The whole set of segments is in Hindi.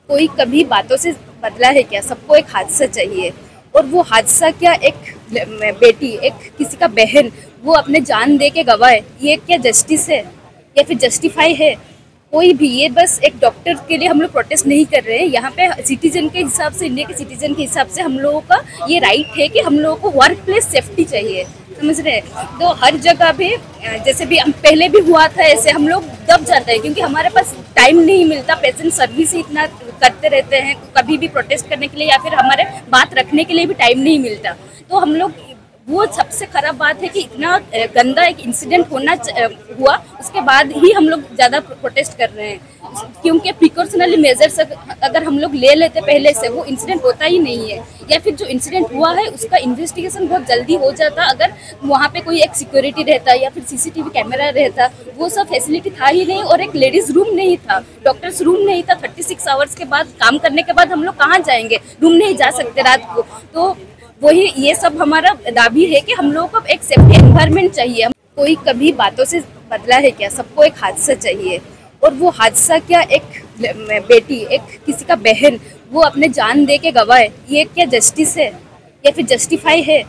कोई कभी बातों से बदला है क्या? सबको एक हादसा चाहिए। और वो हादसा क्या, एक बेटी, एक किसी का बहन वो अपने जान दे के गवाए, ये क्या जस्टिस है या फिर जस्टिफाई है? कोई भी, ये बस एक डॉक्टर के लिए हम लोग प्रोटेस्ट नहीं कर रहे हैं। यहाँ पे सिटीजन के हिसाब से, इंडिया के सिटीजन के हिसाब से हम लोगों का ये राइट है कि हम लोगों को वर्क प्लेस सेफ्टी चाहिए, समझ रहे हैं? तो हर जगह पे जैसे भी हम पहले भी हुआ था, ऐसे हम लोग दब जाते हैं क्योंकि हमारे पास टाइम नहीं मिलता। पेशेंट सर्विस ही इतना करते रहते हैं, कभी भी प्रोटेस्ट करने के लिए या फिर हमारे बात रखने के लिए भी टाइम नहीं मिलता। तो हम लोग, वो सबसे खराब बात है कि इतना गंदा एक इंसिडेंट हुआ, उसके बाद ही हम लोग ज़्यादा प्रोटेस्ट कर रहे हैं। क्योंकि प्रिकॉशनरी मेजर्स अगर हम लोग ले लेते पहले से, वो इंसिडेंट होता ही नहीं है। या फिर जो इंसिडेंट हुआ है उसका इन्वेस्टिगेशन बहुत जल्दी हो जाता अगर वहाँ पे कोई एक सिक्योरिटी रहता या फिर सीसीटीवी कैमरा रहता। वो सब फैसिलिटी था ही नहीं, और एक लेडीज रूम नहीं था, डॉक्टर्स रूम नहीं था। 36 आवर्स के बाद, काम करने के बाद हम लोग कहाँ जाएंगे? रूम नहीं जा सकते रात को। तो वही, ये सब हमारा दाबी है कि हम लोगों को एक सेफ्टी एनवायरनमेंट चाहिए। कोई कभी बातों से बदला है क्या? सबको एक हादसा चाहिए। और वो हादसा क्या, एक बेटी, एक किसी का बहन वो अपने जान दे के गवाए, ये क्या जस्टिस है या फिर जस्टिफाई है?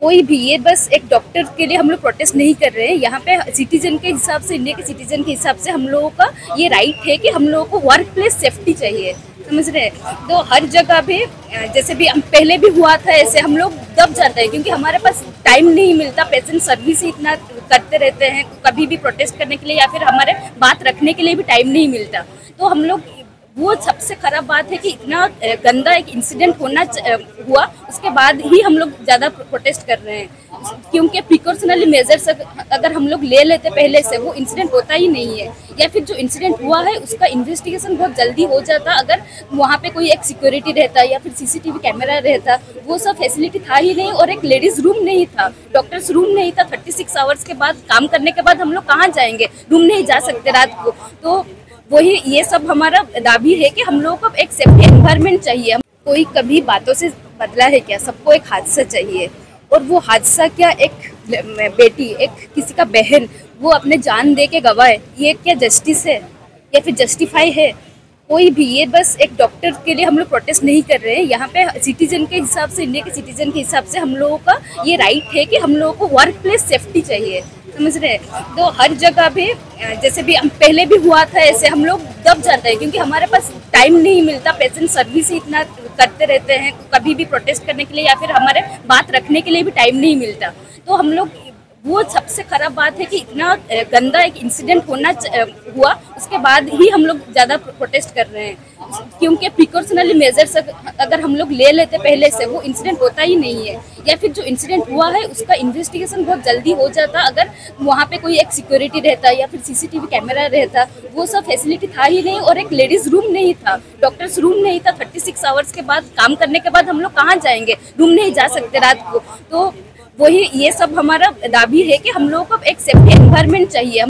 कोई भी, ये बस एक डॉक्टर के लिए हम लोग प्रोटेस्ट नहीं कर रहे हैं। यहाँ पे सिटीजन के हिसाब से, इंडिया के सिटीजन के हिसाब से हम लोगों का ये राइट है कि हम लोगों को वर्क प्लेस सेफ्टी चाहिए, समझ रहे हैं? तो हर जगह पे जैसे भी हम पहले भी हुआ था, ऐसे हम लोग दब जाते हैं क्योंकि हमारे पास टाइम नहीं मिलता। पेशेंट सर्विस ही इतना करते रहते हैं, कभी भी प्रोटेस्ट करने के लिए या फिर हमारे बात रखने के लिए भी टाइम नहीं मिलता। तो हम लोग, वो सबसे खराब बात है कि इतना गंदा एक इंसिडेंट हुआ, उसके बाद ही हम लोग ज़्यादा प्रोटेस्ट कर रहे हैं। क्योंकि प्रिकॉशनरी मेजर्स अगर हम लोग ले लेते पहले से, वो इंसिडेंट होता ही नहीं है। या फिर जो इंसिडेंट हुआ है उसका इन्वेस्टिगेशन बहुत जल्दी हो जाता अगर वहाँ पे कोई एक सिक्योरिटी रहता या फिर सीसीटीवी कैमरा रहता। वो सब फैसिलिटी था ही नहीं, और एक लेडीज रूम नहीं था, डॉक्टर्स रूम नहीं था। 36 आवर्स के बाद, काम करने के बाद हम लोग कहाँ जाएंगे? रूम नहीं जा सकते रात को। तो वही, ये सब हमारा दाबी है कि हम लोगों को एक सेफ्टी एनवायरनमेंट चाहिए। कोई कभी बातों से बदला है क्या? सबको एक हादसा चाहिए। और वो हादसा क्या, एक बेटी, एक किसी का बहन वो अपने जान दे के गवाए, ये क्या जस्टिस है या फिर जस्टिफाई है? कोई भी, ये बस एक डॉक्टर के लिए हम लोग प्रोटेस्ट नहीं कर रहे हैं। यहाँ पे सिटीजन के हिसाब से, इंडिया के सिटीजन के हिसाब से हम लोगों का ये राइट है कि हम लोगों को वर्क प्लेस सेफ्टी चाहिए, समझ रहे हैं? तो हर जगह पे जैसे भी हम पहले भी हुआ था, ऐसे हम लोग दब जाते हैं क्योंकि हमारे पास टाइम नहीं मिलता। पेशेंट सर्विस ही इतना करते रहते हैं, कभी भी प्रोटेस्ट करने के लिए या फिर हमारे बात रखने के लिए भी टाइम नहीं मिलता। तो हम लोग, वो सबसे खराब बात है कि इतना गंदा एक इंसिडेंट हुआ, उसके बाद ही हम लोग ज़्यादा प्रोटेस्ट कर रहे हैं। क्योंकि प्रिकॉशनरी मेजर्स अगर हम लोग ले लेते पहले से, वो इंसिडेंट होता ही नहीं है। या फिर जो इंसिडेंट हुआ है उसका इन्वेस्टिगेशन बहुत जल्दी हो जाता अगर वहाँ पे कोई एक सिक्योरिटी रहता या फिर सीसीटीवी कैमरा रहता। वो सब फैसिलिटी था ही नहीं, और एक लेडीज रूम नहीं था, डॉक्टर्स रूम नहीं था। 36 आवर्स के बाद, काम करने के बाद हम लोग कहाँ जाएंगे? रूम नहीं जा सकते रात को। तो वही, ये सब हमारा दाबी है कि हम लोगों को एक सेफ्टी एनवायरनमेंट चाहिए।